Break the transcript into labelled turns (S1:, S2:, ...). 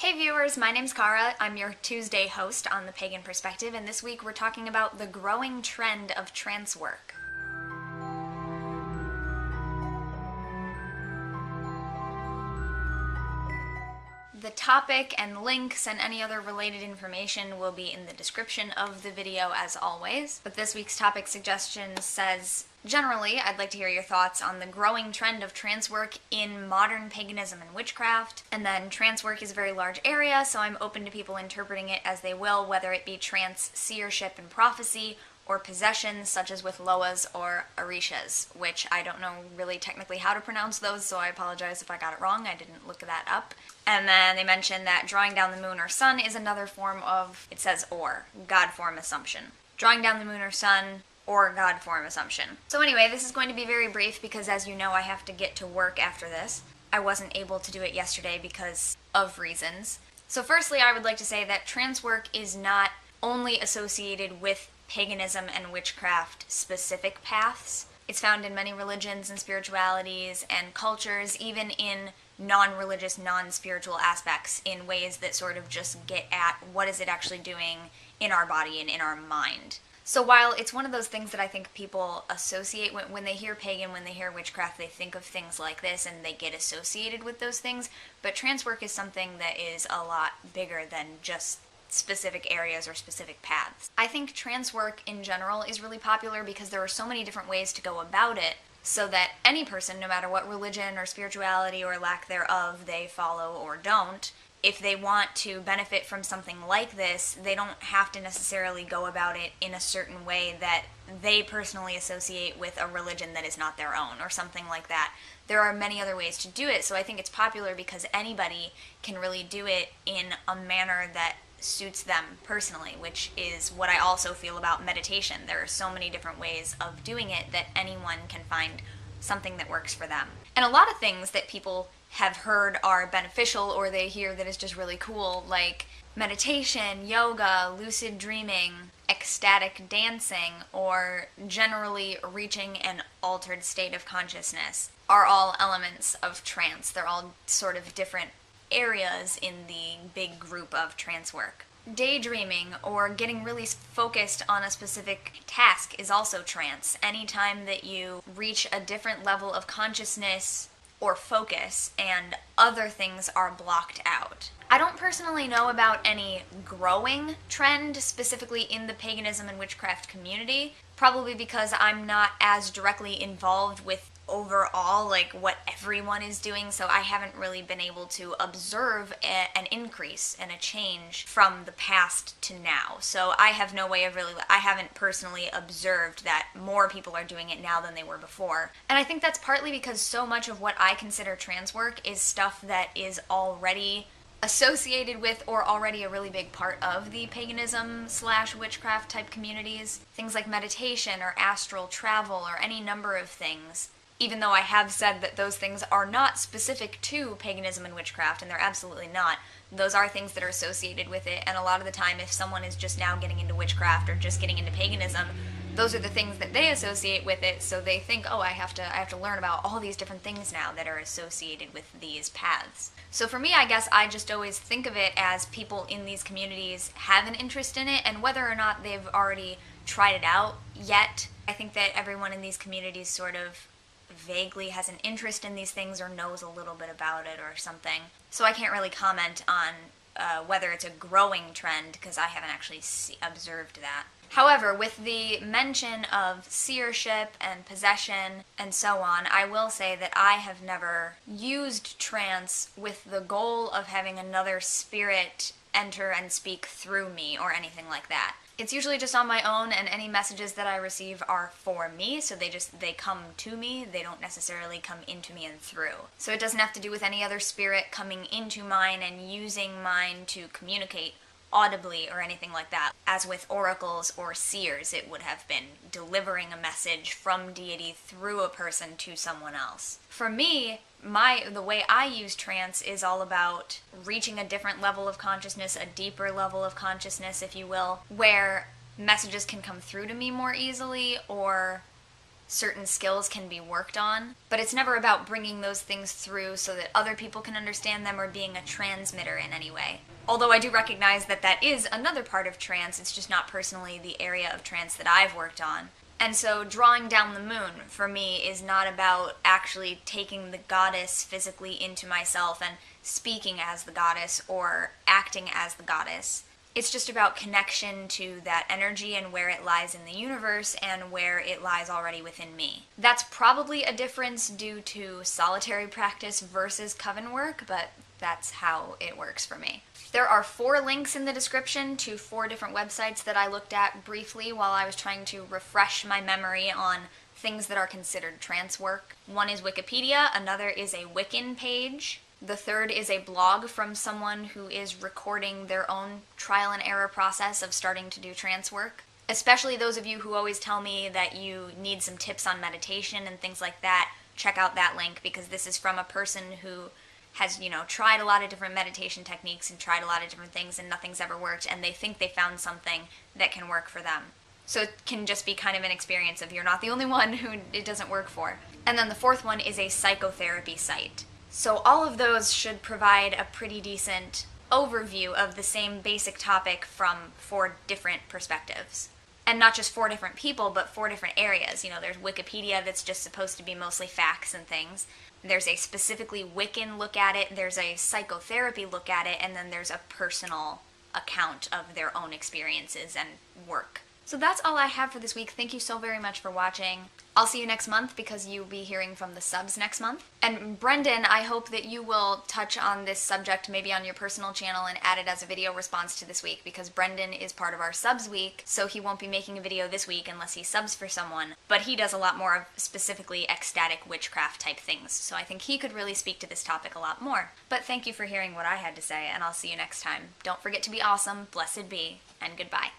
S1: Hey viewers, my name's Kara. I'm your Tuesday host on the Pagan Perspective, and this week we're talking about the growing trend of trance work. The topic and links and any other related information will be in the description of the video as always, but this week's topic suggestion says, generally, I'd like to hear your thoughts on the growing trend of trance work in modern paganism and witchcraft. And then trance work is a very large area, so I'm open to people interpreting it as they will, whether it be trance, seership, and prophecy, or possessions such as with loas or orishas, which I don't know really technically how to pronounce those, so I apologize if I got it wrong. I didn't look that up. And then they mentioned that drawing down the moon or sun is another form of, it says or, godform assumption. Drawing down the moon or sun or godform assumption. So anyway, this is going to be very brief because, as you know, I have to get to work after this. I wasn't able to do it yesterday because of reasons. So firstly, I would like to say that trance work is not only associated with paganism and witchcraft specific paths. It's found in many religions and spiritualities and cultures, even in non-religious, non-spiritual aspects, in ways that sort of just get at what is it actually doing in our body and in our mind. So while it's one of those things that I think people associate when they hear pagan, when they hear witchcraft, they think of things like this and they get associated with those things, but trance work is something that is a lot bigger than just specific areas or specific paths. I think trance work in general is really popular because there are so many different ways to go about it, so that any person, no matter what religion or spirituality or lack thereof they follow or don't, if they want to benefit from something like this, they don't have to necessarily go about it in a certain way that they personally associate with a religion that is not their own or something like that. There are many other ways to do it, so I think it's popular because anybody can really do it in a manner that suits them personally, which is what I also feel about meditation. There are so many different ways of doing it that anyone can find something that works for them. And a lot of things that people have heard are beneficial or they hear that is just really cool, like meditation, yoga, lucid dreaming, ecstatic dancing, or generally reaching an altered state of consciousness, are all elements of trance. They're all sort of different areas in the big group of trance work. Daydreaming or getting really focused on a specific task is also trance. Anytime that you reach a different level of consciousness or focus and other things are blocked out. I don't personally know about any growing trend specifically in the paganism and witchcraft community, probably because I'm not as directly involved with overall like what everyone is doing, so I haven't really been able to observe an increase and a change from the past to now. So I have no way of I haven't personally observed that more people are doing it now than they were before. And I think that's partly because so much of what I consider trance work is stuff that is already associated with or already a really big part of the paganism / witchcraft type communities. Things like meditation or astral travel or any number of things. Even though I have said that those things are not specific to paganism and witchcraft, and they're absolutely not, those are things that are associated with it, and a lot of the time if someone is just now getting into witchcraft or just getting into paganism, those are the things that they associate with it, so they think, oh, I have to learn about all these different things now that are associated with these paths. So for me, I guess I just always think of it as people in these communities have an interest in it, and whether or not they've already tried it out yet, I think that everyone in these communities sort of vaguely has an interest in these things or knows a little bit about it or something. So I can't really comment on whether it's a growing trend because I haven't actually observed that. However, with the mention of seership and possession and so on, I will say that I have never used trance with the goal of having another spirit enter and speak through me or anything like that. It's usually just on my own, and any messages that I receive are for me, so they come to me. They don't necessarily come into me and through. So it doesn't have to do with any other spirit coming into mine and using mine to communicate audibly or anything like that. As with oracles or seers, it would have been delivering a message from deity through a person to someone else. For me, the way I use trance is all about reaching a different level of consciousness, a deeper level of consciousness, if you will, where messages can come through to me more easily, or certain skills can be worked on, but it's never about bringing those things through so that other people can understand them or being a transmitter in any way. Although I do recognize that that is another part of trance, it's just not personally the area of trance that I've worked on. And so drawing down the moon, for me, is not about actually taking the goddess physically into myself and speaking as the goddess or acting as the goddess. It's just about connection to that energy and where it lies in the universe and where it lies already within me. That's probably a difference due to solitary practice versus coven work, but that's how it works for me. There are 4 links in the description to 4 different websites that I looked at briefly while I was trying to refresh my memory on things that are considered trance work. One is Wikipedia, another is a Wiccan page. The third is a blog from someone who is recording their own trial and error process of starting to do trance work. Especially those of you who always tell me that you need some tips on meditation and things like that, check out that link, because this is from a person who has, tried a lot of different meditation techniques and tried a lot of different things and nothing's ever worked, and they think they found something that can work for them. So it can just be kind of an experience of you're not the only one who it doesn't work for. And then the 4th one is a psychotherapy site. So all of those should provide a pretty decent overview of the same basic topic from 4 different perspectives. And not just 4 different people, but 4 different areas. There's Wikipedia that's just supposed to be mostly facts and things. There's a specifically Wiccan look at it, there's a psychotherapy look at it, and then there's a personal account of their own experiences and work. So that's all I have for this week. Thank you so very much for watching. I'll see you next month because you'll be hearing from the subs next month. And Brendan, I hope that you will touch on this subject maybe on your personal channel and add it as a video response to this week, because Brendan is part of our subs week, so he won't be making a video this week unless he subs for someone. But he does a lot more of specifically ecstatic witchcraft type things, so I think he could really speak to this topic a lot more. But thank you for hearing what I had to say, and I'll see you next time. Don't forget to be awesome, blessed be, and goodbye.